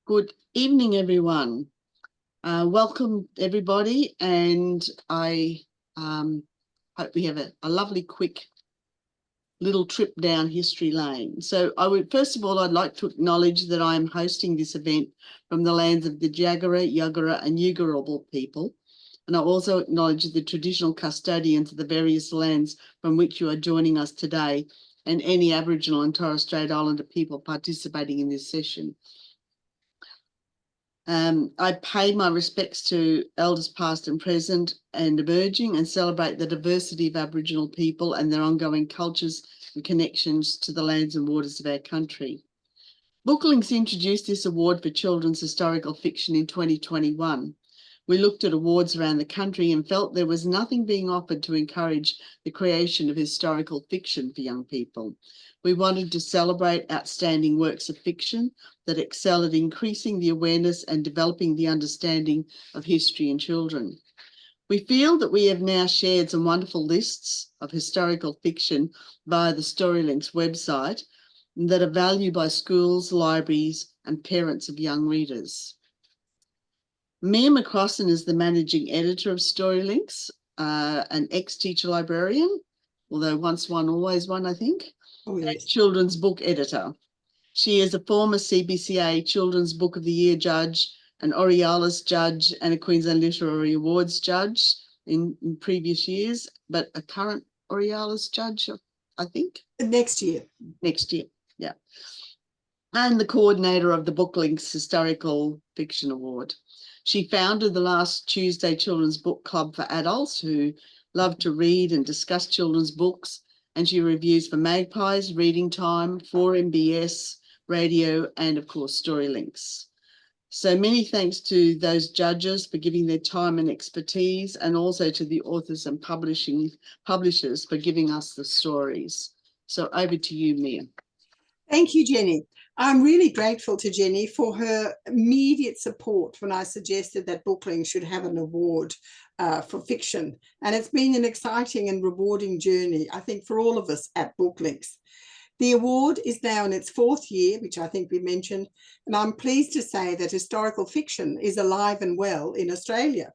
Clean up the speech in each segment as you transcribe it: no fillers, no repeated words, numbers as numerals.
Good evening, everyone. Welcome, everybody, and I hope we have a lovely, quick little trip down history lane. So first of all, I'd like to acknowledge that I am hosting this event from the lands of the Jagera, Yuggera and Yuggera people. And I also acknowledge the traditional custodians of the various lands from which you are joining us today and any Aboriginal and Torres Strait Islander people participating in this session. I pay my respects to elders past and present and emerging and celebrate the diversity of Aboriginal people and their ongoing cultures and connections to the lands and waters of our country. Booklinks introduced this award for children's historical fiction in 2021. We looked at awards around the country and felt there was nothing being offered to encourage the creation of historical fiction for young people. We wanted to celebrate outstanding works of fiction that excel at increasing the awareness and developing the understanding of history in children. We feel that we have now shared some wonderful lists of historical fiction via the StoryLinks website that are valued by schools, libraries, and parents of young readers. Mia McCrossan is the managing editor of StoryLinks, an ex-teacher librarian, although once one, always one, I think. Oh, yes. And children's book editor. She is a former CBCA Children's Book of the Year judge, an Aurealis judge, and a Queensland Literary Awards judge in previous years, but a current Aurealis judge, I think. Next year. Next year, yeah. And the coordinator of the Booklinks Historical Fiction Award. She founded the Last Tuesday Children's Book Club for adults who love to read and discuss children's books, and she reviews for Magpies, Reading Time, 4MBS, Radio, and of course, StoryLinks. So many thanks to those judges for giving their time and expertise, and also to the authors and publishers for giving us the stories. So over to you, Mia. Thank you, Jenny. I'm really grateful to Jenny for her immediate support when I suggested that Booklinks should have an award for fiction. And it's been an exciting and rewarding journey, I think, for all of us at Booklinks. The award is now in its 4th year, which I think we mentioned, and I'm pleased to say that historical fiction is alive and well in Australia.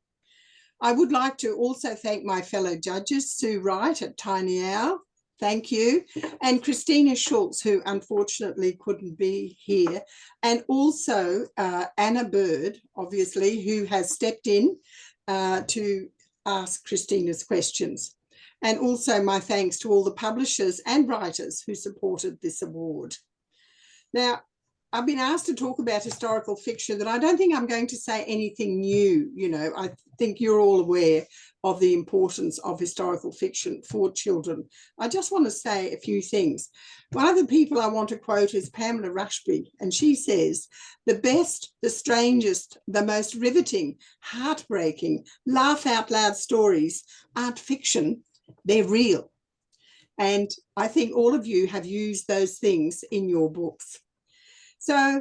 I would like to also thank my fellow judges, Sue Wright at Tiny Owl, thank you, and Christina Schultz, who unfortunately couldn't be here, and also Anna Bird, obviously, who has stepped in to ask Christina's questions. And also my thanks to all the publishers and writers who supported this award. Now, I've been asked to talk about historical fiction that I don't think I'm going to say anything new. You know, I think you're all aware of the importance of historical fiction for children. I just want to say a few things. One of the people I want to quote is Pamela Rushby, and she says, "The best, the strangest, the most riveting, heartbreaking, laugh out loud stories aren't fiction, they're real." And I think all of you have used those things in your books. So,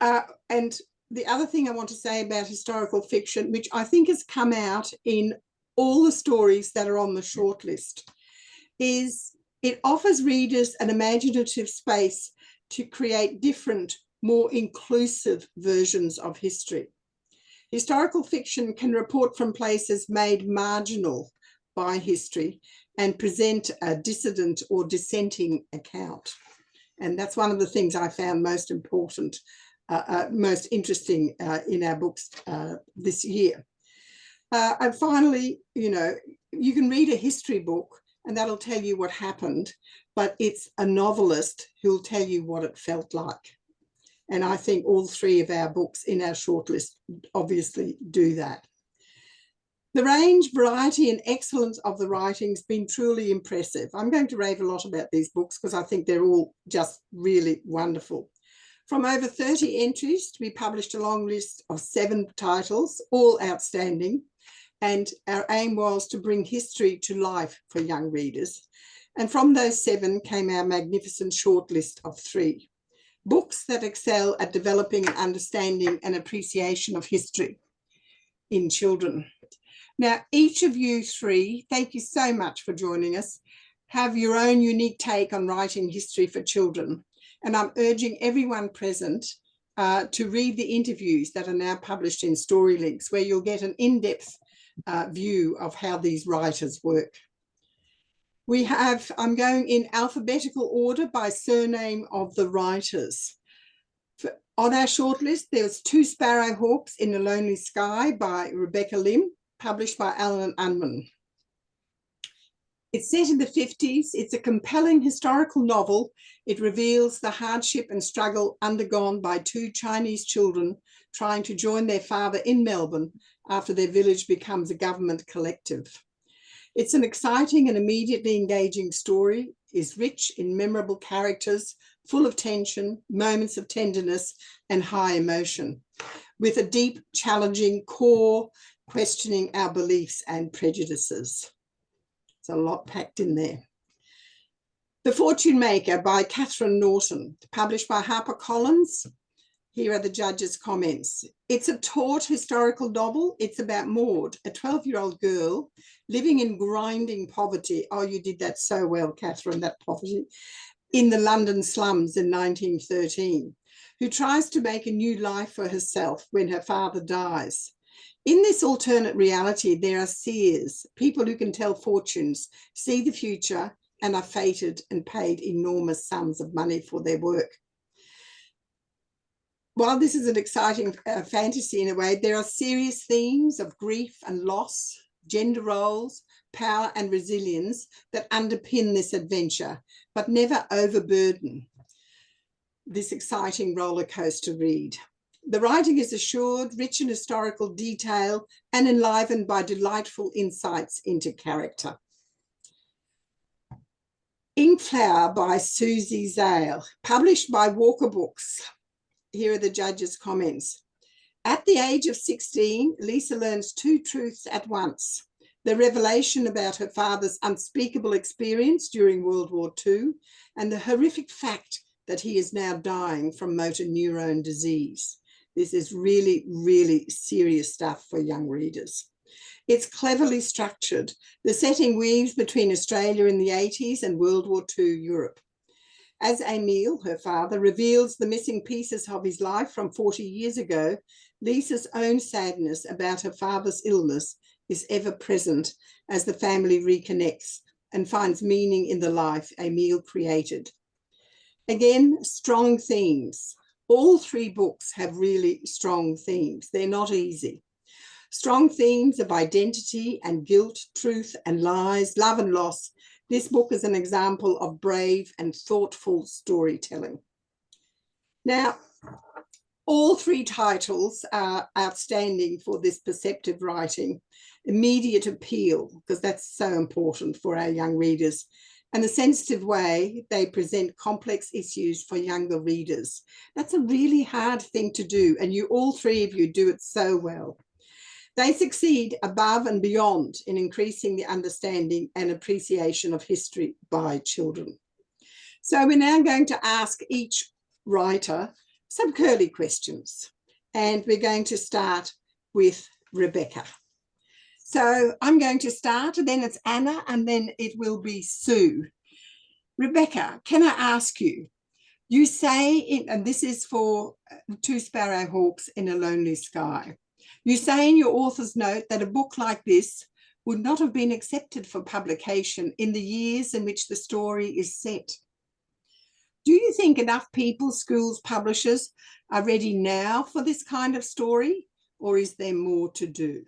and the other thing I want to say about historical fiction, which I think has come out in all the stories that are on the shortlist, is it offers readers an imaginative space to create different, more inclusive versions of history. Historical fiction can report from places made marginal by history and present a dissident or dissenting account. And that's one of the things I found most important, most interesting in our books this year. And finally, you know, you can read a history book and that'll tell you what happened, but it's a novelist who'll tell you what it felt like. And I think all 3 of our books in our shortlist obviously do that. The range, variety and excellence of the writing's been truly impressive. I'm going to rave a lot about these books because I think they're all just really wonderful. From over 30 entries, we published a long list of 7 titles, all outstanding. And our aim was to bring history to life for young readers. And from those 7 came our magnificent shortlist of 3. Books that excel at developing an understanding and appreciation of history in children. Now, each of you 3, thank you so much for joining us, have your own unique take on writing history for children. And I'm urging everyone present to read the interviews that are now published in Story Links, where you'll get an in-depth view of how these writers work. I'm going in alphabetical order by surname of the writers. On our shortlist, there's Two Sparrowhawks in a Lonely Sky by Rebecca Lim, published by Announcment. It's set in the 50s. It's a compelling historical novel. It reveals the hardship and struggle undergone by two Chinese children trying to join their father in Melbourne after their village becomes a government collective. It's an exciting and immediately engaging story, is rich in memorable characters, full of tension, moments of tenderness and high emotion, with a deep, challenging core questioning our beliefs and prejudices. It's a lot packed in there. The Fortune Maker by Catherine Norton, published by HarperCollins. Here are the judges' comments. It's a taut historical novel. It's about Maud, a 12-year-old girl living in grinding poverty. Oh, you did that so well, Catherine, that poverty. In the London slums in 1913, who tries to make a new life for herself when her father dies. In this alternate reality, there are seers, people who can tell fortunes, see the future, and are fated and paid enormous sums of money for their work. While this is an exciting fantasy in a way, there are serious themes of grief and loss, gender roles, power and resilience that underpin this adventure, but never overburden this exciting roller coaster read. The writing is assured, rich in historical detail, and enlivened by delightful insights into character. Inkflower by Suzy Zail, published by Walker Books. Here are the judges' comments. At the age of 16, Lisa learns two truths at once: the revelation about her father's unspeakable experience during World War II, and the horrific fact that he is now dying from motor neurone disease. This is really, really serious stuff for young readers. It's cleverly structured. The setting weaves between Australia in the 80s and World War II Europe. As Emile, her father, reveals the missing pieces of his life from 40 years ago, Lisa's own sadness about her father's illness is ever present as the family reconnects and finds meaning in the life Emile created. Again, strong themes. All three books have really strong themes. They're not easy. Strong themes of identity and guilt, truth and lies, love and loss. This book is an example of brave and thoughtful storytelling. Now, all three titles are outstanding for this perceptive writing. Immediate appeal, because that's so important for our young readers, and the sensitive way they present complex issues for younger readers. That's a really hard thing to do, and all three of you do it so well. They succeed above and beyond in increasing the understanding and appreciation of history by children. So we're now going to ask each writer some curly questions, and we're going to start with Rebecca. So I'm going to start, and then it's Anna, and then it will be Sue. Rebecca, can I ask you, you say, and this is for Two Sparrowhawks in a Lonely Sky, you say in your author's note that a book like this would not have been accepted for publication in the years in which the story is set. Do you think enough people, schools, publishers are ready now for this kind of story, or is there more to do?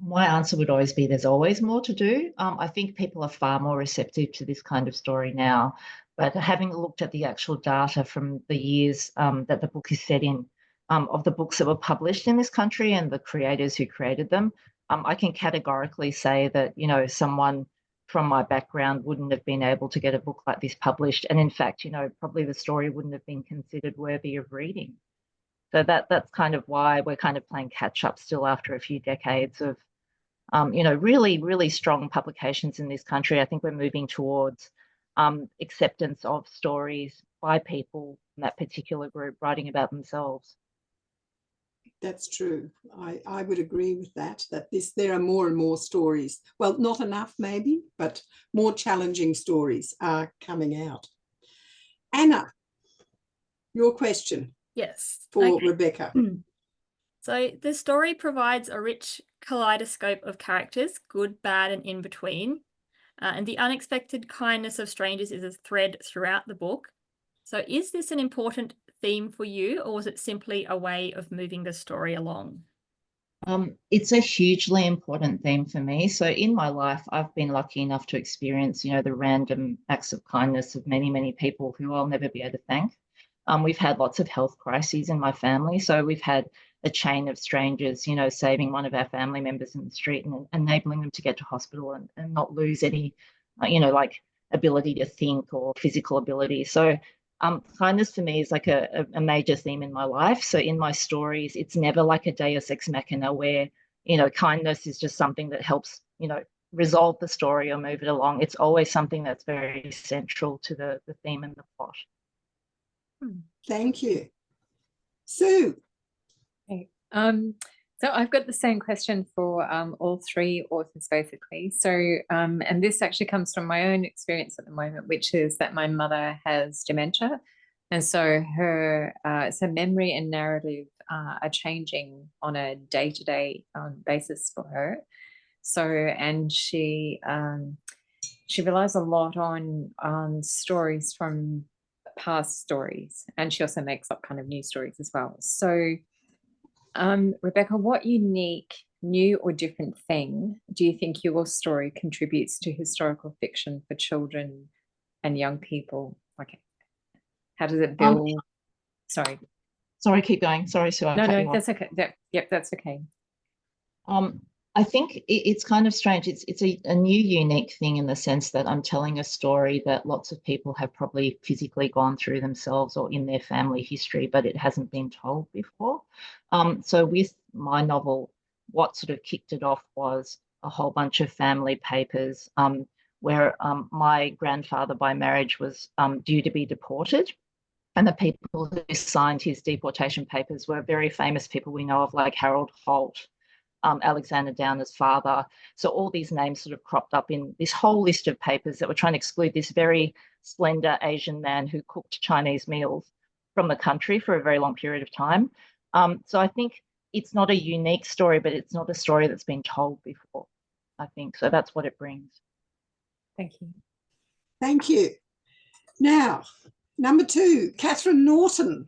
My answer would always be there's always more to do. I think people are far more receptive to this kind of story now, but having looked at the actual data from the years that the book is set in, of the books that were published in this country and the creators who created them, I can categorically say that, you know, someone from my background wouldn't have been able to get a book like this published. And in fact, you know, probably the story wouldn't have been considered worthy of reading. So that's kind of why we're kind of playing catch up still after a few decades of, you know, really, really strong publications in this country. I think we're moving towards acceptance of stories by people in that particular group writing about themselves. That's true. I would agree with that there are more and more stories. Well, not enough maybe, but more challenging stories are coming out. Anna, your question. Yes. for Okay. Rebecca. So the story provides a rich kaleidoscope of characters, good, bad, and in between. And the unexpected kindness of strangers is a thread throughout the book. So is this an important theme for you, or was it simply a way of moving the story along? It's a hugely important theme for me. So in my life, I've been lucky enough to experience, the random acts of kindness of many, many people who I'll never be able to thank. We've had lots of health crises in my family. So we've had a chain of strangers, saving one of our family members in the street and enabling them to get to hospital and not lose any, like ability to think or physical ability. So kindness for me is like a major theme in my life. So in my stories, it's never like a deus ex machina where, kindness is just something that helps, resolve the story or move it along. It's always something that's very central to the theme and the plot. Thank you. Sue. Okay. So I've got the same question for all three authors, basically. So, and this actually comes from my own experience at the moment, which is that my mother has dementia. And so her memory and narrative are changing on a day-to-day basis for her. So, and she relies a lot on stories from past stories, and she also makes up kind of new stories as well. So Rebecca, what unique, new or different thing do you think your story contributes to historical fiction for children and young people? Okay, how does it build? Sorry, keep going. Sorry, Sue. No, that's okay. Yep, that's okay. I think it's kind of strange. It's a new, unique thing in the sense that I'm telling a story that lots of people have probably physically gone through themselves or in their family history, but it hasn't been told before. So with my novel, what sort of kicked it off was a whole bunch of family papers where my grandfather by marriage was due to be deported. And the people who signed his deportation papers were very famous people we know of, like Harold Holt, Alexander Downer's father. So all these names sort of cropped up in this whole list of papers that were trying to exclude this very slender Asian man who cooked Chinese meals from the country for a very long period of time. So I think it's not a unique story, but it's not a story that's been told before, I think. So that's what it brings. Thank you. Thank you. Now, number 2, Catherine Norton.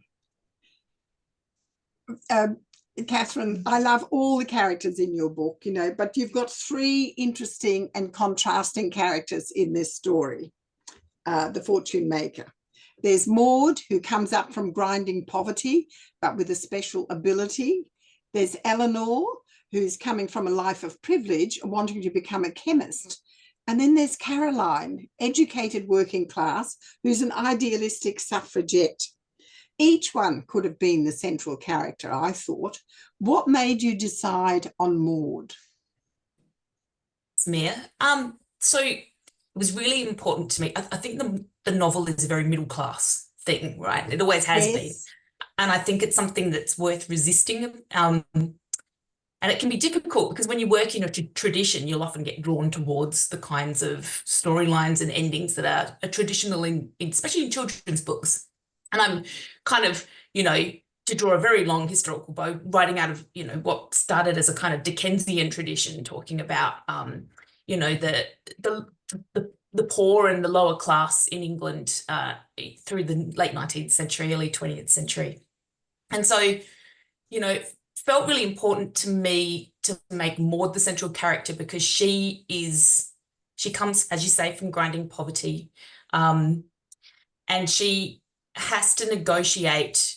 Catherine, I love all the characters in your book, but you've got 3 interesting and contrasting characters in this story, The Fortune Maker. There's Maud, who comes up from grinding poverty, but with a special ability. There's Eleanor, who's coming from a life of privilege, wanting to become a chemist. And then there's Caroline, educated working class, who's an idealistic suffragette. Each one could have been the central character, I thought. What made you decide on Maud? Mia. So it was really important to me. I think the novel is a very middle class thing, right? It always has been. And I think it's something that's worth resisting. And it can be difficult because when you work in a tradition, you'll often get drawn towards the kinds of storylines and endings that are traditional especially in children's books. And I'm kind of, to draw a very long historical bow, writing out of, what started as a kind of Dickensian tradition, talking about, the poor and the lower class in England through the late 19th century, early 20th century. And so, it felt really important to me to make Maud the central character because she comes, as you say, from grinding poverty, and she has to negotiate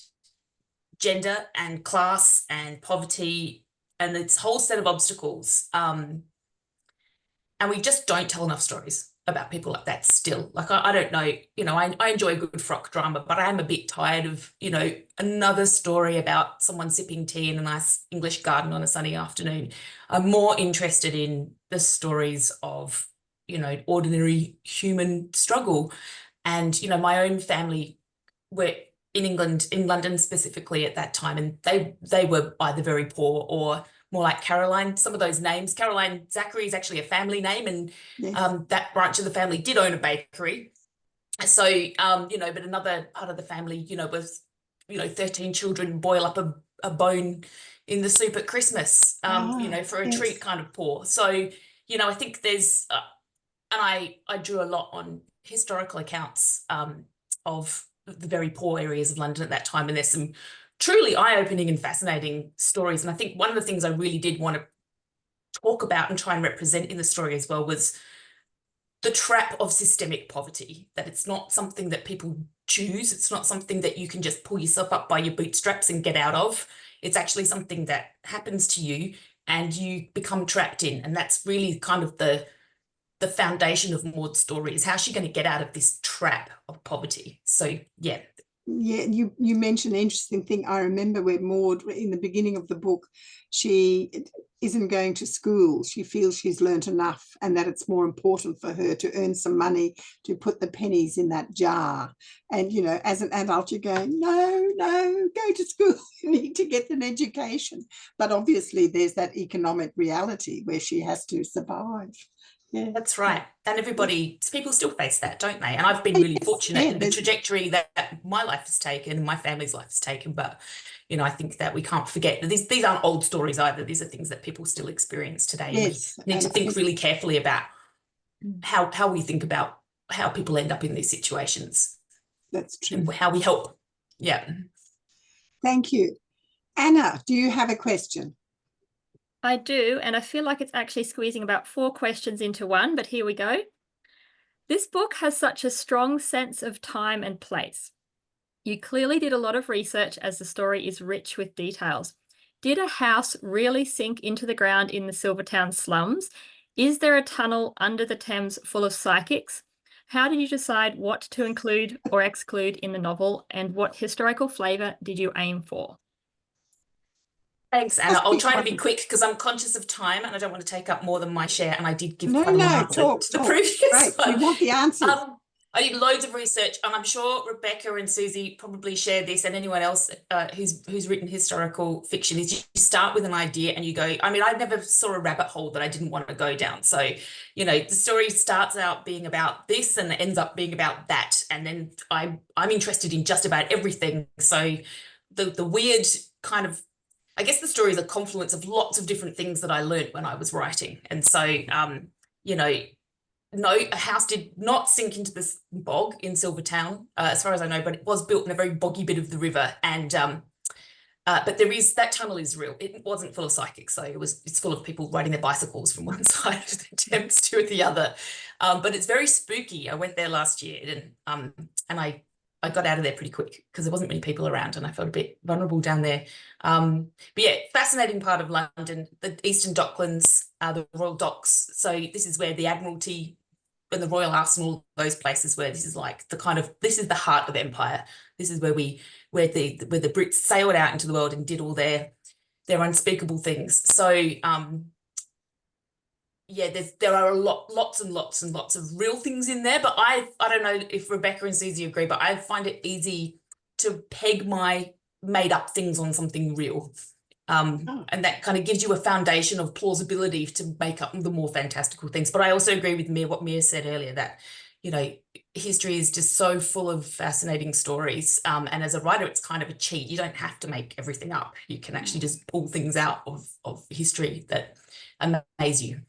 gender and class and poverty and its whole set of obstacles. And we just don't tell enough stories about people like that still. Like, I don't know, I enjoy a good frock drama, but I am a bit tired of, another story about someone sipping tea in a nice English garden on a sunny afternoon. I'm more interested in the stories of, ordinary human struggle. And, my own family were in England, in London specifically at that time, and they were either very poor or more like Caroline. Some of those names, Caroline Zachary is actually a family name, and that branch of the family did own a bakery. So, but another part of the family, was 13 children boil up a bone in the soup at Christmas, for a treat kind of pour. So, I think there's, and I drew a lot on historical accounts of the very poor areas of London at that time. And there's some truly eye-opening and fascinating stories. And I think one of the things I really did want to talk about and try and represent in the story as well was the trap of systemic poverty, that it's not something that people choose. It's not something that you can just pull yourself up by your bootstraps and get out of. It's actually something that happens to you and you become trapped in. And that's really kind of the foundation of Maud's story, is how's she going to get out of this trap of poverty? So, yeah. Yeah, you mentioned an interesting thing. I remember where Maud, in the beginning of the book, she isn't going to school. She feels she's learnt enough and that it's more important for her to earn some money to put the pennies in that jar. And, as an adult, you're going, no, go to school. You need to get an education. But obviously there's that economic reality where she has to survive. Yeah. That's right. And people still face that, don't they? And I've been really fortunate in the trajectory that my life has taken and my family's life has taken. But, I think that we can't forget that these aren't old stories either. These are things that people still experience today. Yes. And we need to think really carefully about how we think about how people end up in these situations. That's true. And how we help. Yeah. Thank you. Anna, do you have a question? I do, and I feel like it's actually squeezing about 4 questions into one, but here we go. This book has such a strong sense of time and place. You clearly did a lot of research as the story is rich with details. Did a house really sink into the ground in the Silvertown slums? Is there a tunnel under the Thames full of psychics? How did you decide what to include or exclude in the novel, and what historical flavour did you aim for? Thanks, Anna. I'll try to be quick because I'm conscious of time and I don't want to take up more than my share. And I did give quite a long answer to the previous one. We want the answers. I did loads of research, and I'm sure Rebecca and Suzy probably share this, and anyone else who's written historical fiction, is you start with an idea and you go, I never saw a rabbit hole that I didn't want to go down. So, the story starts out being about this and it ends up being about that. And then I'm interested in just about everything. So the weird kind of, I guess the story is a confluence of lots of different things that I learned when I was writing. And so, no, a house did not sink into this bog in Silvertown, as far as I know, but it was built in a very boggy bit of the river. And but that tunnel is real. It wasn't full of psychics, so it's full of people riding their bicycles from one side of the Thames to the other. But it's very spooky. I went there last year, and I got out of there pretty quick because there wasn't many people around and I felt a bit vulnerable down there. But yeah, fascinating part of London, the Eastern Docklands, the Royal Docks. So this is where the Admiralty and the Royal Arsenal, those places where this is like this is the heart of empire. This is where the Brits sailed out into the world and did all their unspeakable things. So yeah, there are lots and lots and lots of real things in there, but I don't know if Rebecca and Suzy agree, but I find it easy to peg my made up things on something real. And that kind of gives you a foundation of plausibility to make up the more fantastical things. But I also agree with what Mia said earlier, that, history is just so full of fascinating stories. And as a writer, it's kind of a cheat. You don't have to make everything up. You can actually just pull things out of history that amaze you.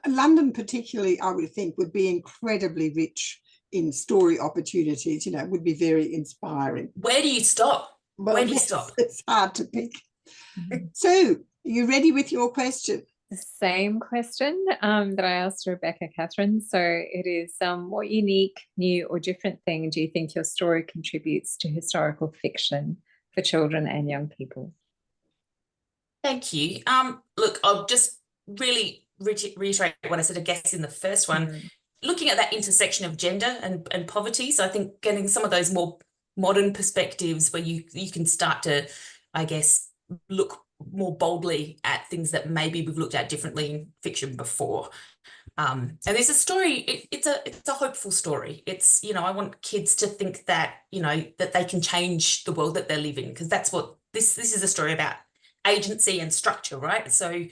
London particularly, I would think, would be incredibly rich in story opportunities. It would be very inspiring. Where do you stop? Well, Where do you stop? It's hard to pick. So, you ready with your question? The same question that I asked Rebecca Catherine. So it is, what unique, new or different thing do you think your story contributes to historical fiction for children and young people? Thank you. Look, I'll just really reiterate what I said, I guess, in the first one, looking at that intersection of gender and poverty. So I think getting some of those more modern perspectives where you can start to, I guess, look more boldly at things that maybe we've looked at differently in fiction before. And there's a story, it's a hopeful story. It's, I want kids to think that, that they can change the world that they're living, because that's what this is a story about, agency and structure, right? So,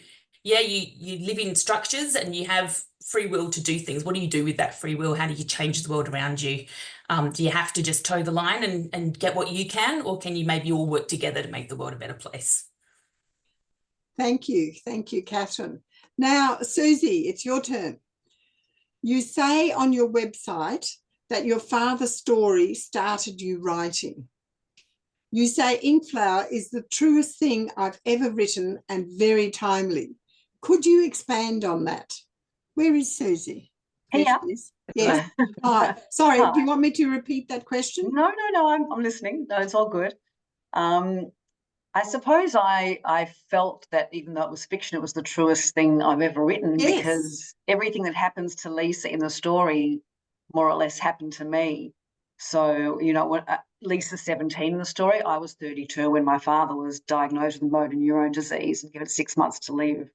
you live in structures and you have free will to do things. What do you do with that free will? How do you change the world around you? Do you have to just toe the line and get what you can, or can you maybe all work together to make the world a better place? Thank you, Catherine. Now, Suzy, it's your turn. You say on your website that your father's story started you writing. You say Inkflower is the truest thing I've ever written and very timely. Could you expand on that? Where is Suzy? Here. Yes. Hi. Sorry, do you want me to repeat that question? No, I'm listening. No, it's all good. I suppose I felt that even though it was fiction, it was the truest thing I've ever written, because everything that happens to Lisa in the story more or less happened to me. So, you know, when Lisa's 17 in the story, I was 32 when my father was diagnosed with motor neurone disease and given 6 months to live.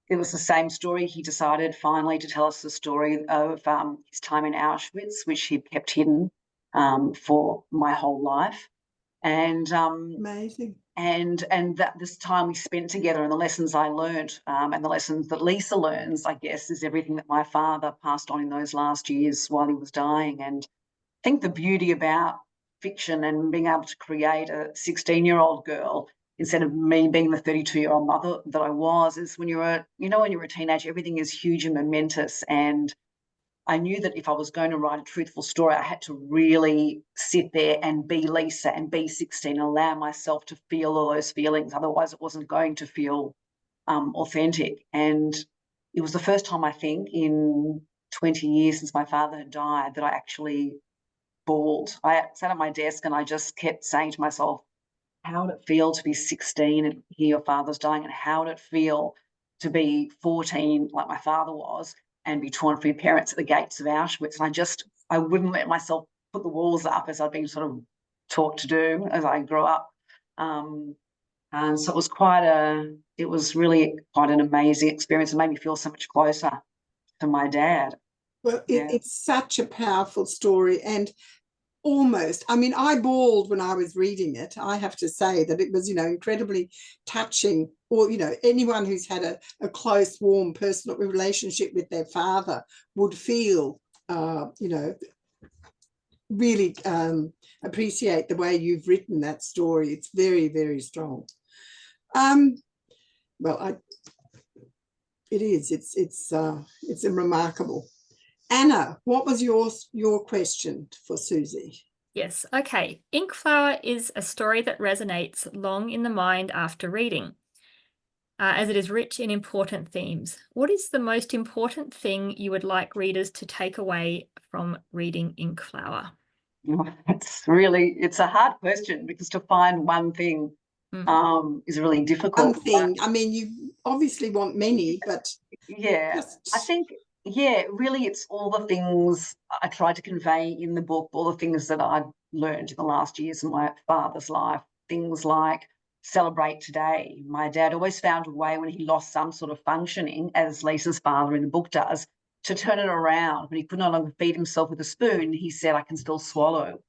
It was the same story. He decided finally to tell us the story of his time in Auschwitz, which he'd kept hidden for my whole life. And amazing. And that this time we spent together and the lessons I learned and the lessons that Lisa learns, I guess, is everything that my father passed on in those last years while he was dying. And I think the beauty about fiction and being able to create a 16-year-old girl instead of me being the 32-year-old mother that I was is when you're a teenager, everything is huge and momentous. And I knew that if I was going to write a truthful story, I had to really sit there and be Lisa and be 16 and allow myself to feel all those feelings. Otherwise, it wasn't going to feel authentic. And it was the first time, I think, in 20 years since my father had died that I actually bawled. I sat at my desk and I just kept saying to myself, how would it feel to be 16 and hear your father's dying? And how would it feel to be 14 like my father was and be torn from your parents at the gates of Auschwitz? And I wouldn't let myself put the walls up as I'd been sort of taught to do as I grew up. And so it was really quite an amazing experience. It made me feel so much closer to my dad. Well, it's such a powerful story, and almost, I mean, I bawled when I was reading it. I have to say that it was, incredibly touching. Or, anyone who's had a close, warm, personal relationship with their father would feel, really appreciate the way you've written that story. It's very, very strong. Well, it is. It's a remarkable. Anna, what was your question for Suzy? Yes, okay. Inkflower is a story that resonates long in the mind after reading, as it is rich in important themes. What is the most important thing you would like readers to take away from reading Inkflower? It's a hard question, because to find one thing is really difficult. One thing, I mean, you obviously want many, but yeah, I think, really it's all the things I tried to convey in the book, all the things that I'd learned in the last years of my father's life, things like celebrate today. My dad always found a way when he lost some sort of functioning, as Lisa's father in the book does, to turn it around. When he could no longer feed himself with a spoon, he said, I can still swallow.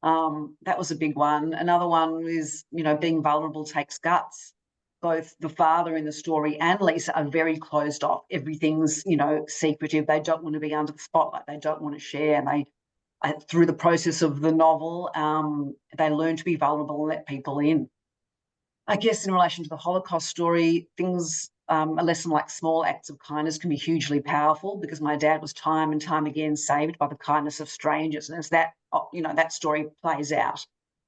That was a big one. Another one is, being vulnerable takes guts. Both the father in the story and Lisa are very closed off. Everything's, secretive. They don't want to be under the spotlight. They don't want to share. And through the process of the novel, they learn to be vulnerable and let people in. I guess in relation to the Holocaust story, things, a lesson like small acts of kindness can be hugely powerful, because my dad was time and time again saved by the kindness of strangers. And as that story plays out,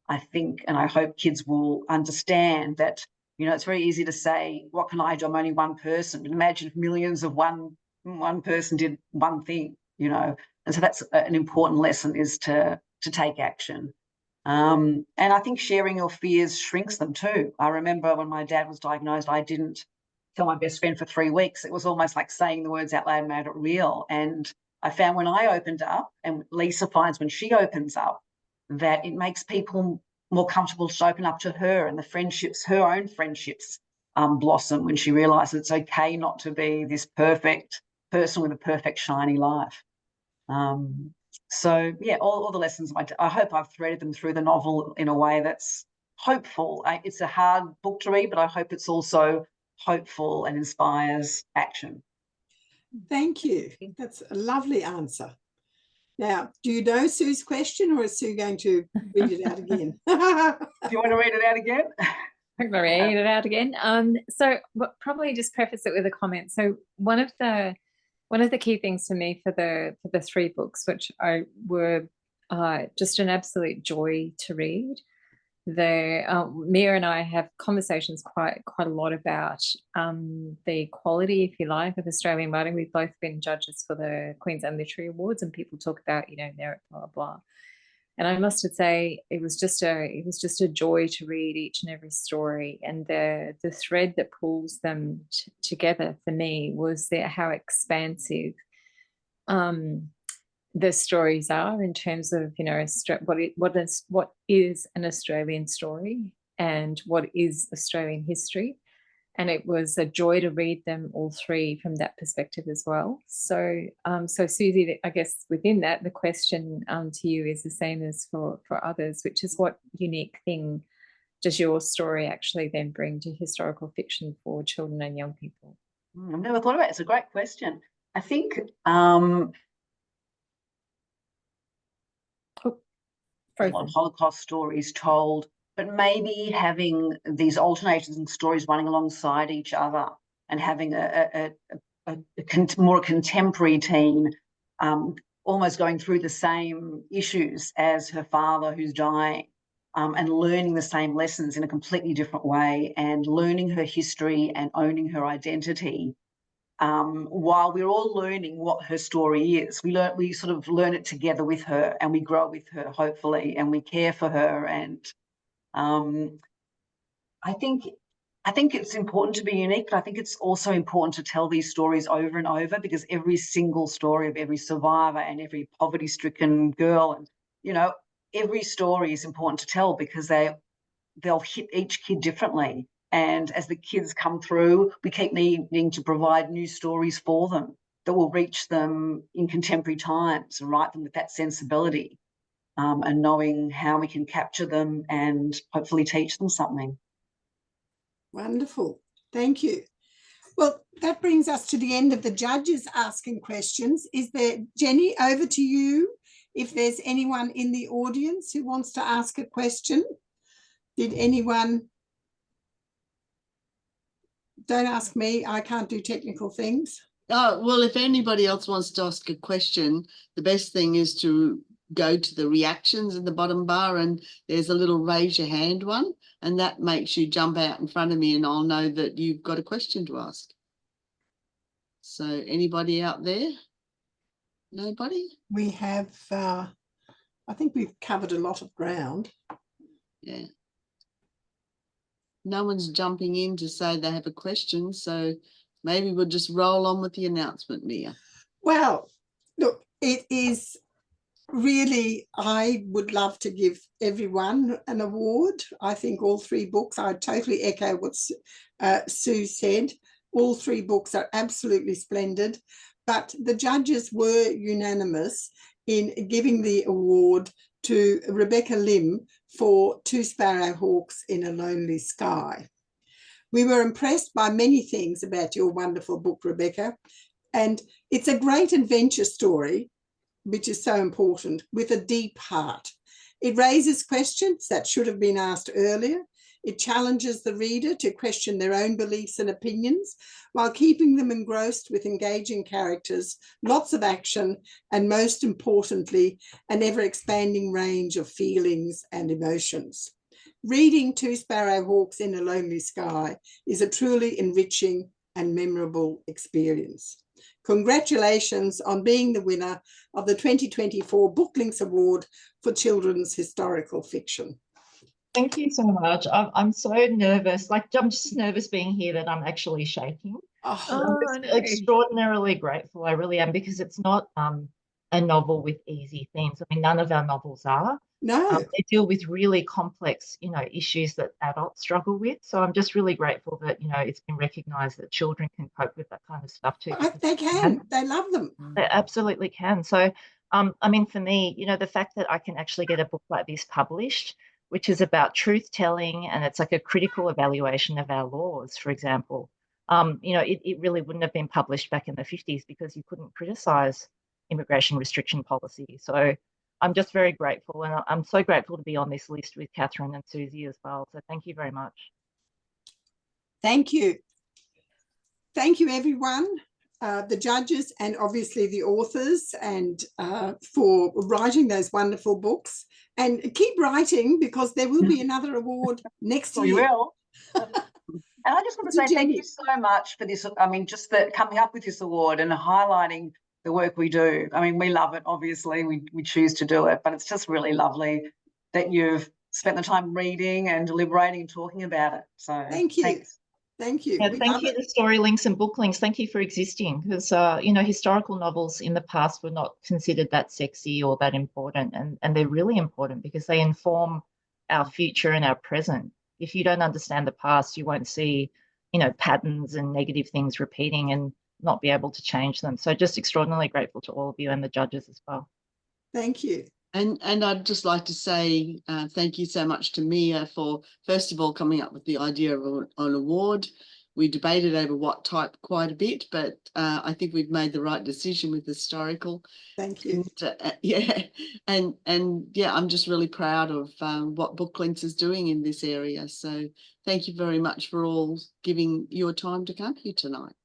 I think, and I hope kids will understand that, it's very easy to say, what can I do? I'm only one person. But imagine if millions of one person did one thing, And so that's an important lesson, is to take action. And I think sharing your fears shrinks them too. I remember when my dad was diagnosed, I didn't tell my best friend for 3 weeks. It was almost like saying the words out loud made it real. And I found when I opened up, and Lisa finds when she opens up, that it makes people more comfortable to open up to her, and her own friendships blossom when she realizes it's okay not to be this perfect person with a perfect shiny life. So yeah, all the lessons, I hope I've threaded them through the novel in a way that's hopeful. It's a hard book to read, but I hope it's also hopeful and inspires action. Thank you. That's a lovely answer. Now, do you know Sue's question, or is Sue going to read it out again? Do you want to read it out again? I'm going to read it out again. So probably just preface it with a comment. So one of the key things for me for the 3 books, which were just an absolute joy to read. Mia and I have conversations quite a lot about the quality, if you like, of Australian writing. We've both been judges for the Queensland Literary Awards, and people talk about, merit, blah blah. And I must say, it was just a joy to read each and every story, and the thread that pulls them together for me was how expansive the stories are in terms of, what is an Australian story and what is Australian history. And it was a joy to read them all 3 from that perspective as well. So, Suzy, I guess within that, the question to you is the same as for others, which is, what unique thing does your story actually then bring to historical fiction for children and young people? I've never thought about it. It's a great question. I think a lot of Holocaust stories told, but maybe having these alternating stories running alongside each other and having a more contemporary teen almost going through the same issues as her father who's dying, and learning the same lessons in a completely different way, and learning her history and owning her identity. While we're all learning what her story is, we sort of learn it together with her, and we grow with her, hopefully, and we care for her. And I think it's important to be unique, but I think it's also important to tell these stories over and over, because every single story of every survivor and every poverty-stricken girl, and every story is important to tell, because they'll hit each kid differently. And as the kids come through, we keep needing to provide new stories for them that will reach them in contemporary times and write them with that sensibility, and knowing how we can capture them and hopefully teach them something. Wonderful. Thank you. Well, that brings us to the end of the judges asking questions. Is there, Jenny, over to you, if there's anyone in the audience who wants to ask a question? Did anyone? Don't ask me, I can't do technical things. Oh, well, if anybody else wants to ask a question, the best thing is to go to the reactions in the bottom bar, and there's a little raise your hand one, and that makes you jump out in front of me, and I'll know that you've got a question to ask. So anybody out there? Nobody? We have, I think we've covered a lot of ground. Yeah. No one's jumping in to say they have a question, so maybe we'll just roll on with the announcement, Mia. Well, look, it is really, I would love to give everyone an award. I think all 3 books, I totally echo what Sue said. All 3 books are absolutely splendid, but the judges were unanimous in giving the award to Rebecca Lim for 2 Sparrowhawks in a Lonely Sky. We were impressed by many things about your wonderful book, Rebecca, and it's a great adventure story, which is so important, with a deep heart. It raises questions that should have been asked earlier. It challenges the reader to question their own beliefs and opinions, while keeping them engrossed with engaging characters, lots of action, and most importantly, an ever-expanding range of feelings and emotions. Reading 2 Sparrowhawks in a Lonely Sky is a truly enriching and memorable experience. Congratulations on being the winner of the 2024 Booklinks Award for Children's Historical Fiction. Thank you so much. I'm so nervous. I'm just nervous being here that I'm actually shaking. Oh, I'm just extraordinarily grateful. I really am, because it's not a novel with easy themes. I mean, none of our novels are. no. They deal with really complex, issues that adults struggle with. So I'm just really grateful that, it's been recognised that children can cope with that kind of stuff too. They can. They love them. They absolutely can. So, I mean, for me, the fact that I can actually get a book like this published, which is about truth telling, and it's like a critical evaluation of our laws, for example, You know, it really wouldn't have been published back in the 50s because you couldn't criticize immigration restriction policy. So I'm just very grateful, and I'm so grateful to be on this list with Catherine and Suzy as well. So thank you very much. Thank you. Thank you, everyone, the judges and obviously the authors, and for writing those wonderful books. And keep writing, because there will be another award next We year. will. And I just want to say thank you so much for this. I mean, just the coming up with this award and highlighting the work we do. I mean, we love it, obviously. We choose to do it, but it's just really lovely that you've spent the time reading and deliberating and talking about it. So Thank you. thanks. Thank you. Yeah, thank you, the Story Links and Book Links. Thank you for existing, because, you know, historical novels in the past were not considered that sexy or that important, and they're really important because they inform our future and our present. If you don't understand the past, you won't see, you know, patterns and negative things repeating and not be able to change them. So just extraordinarily grateful to all of you and the judges as well. Thank you. And I'd just like to say thank you so much to Mia for, first of all, coming up with the idea of an award. We debated over what type quite a bit, but I think we've made the right decision with historical. Thank you. And, yeah, and yeah, I'm just really proud of what Book Links is doing in this area. So thank you very much for all giving your time to come here tonight.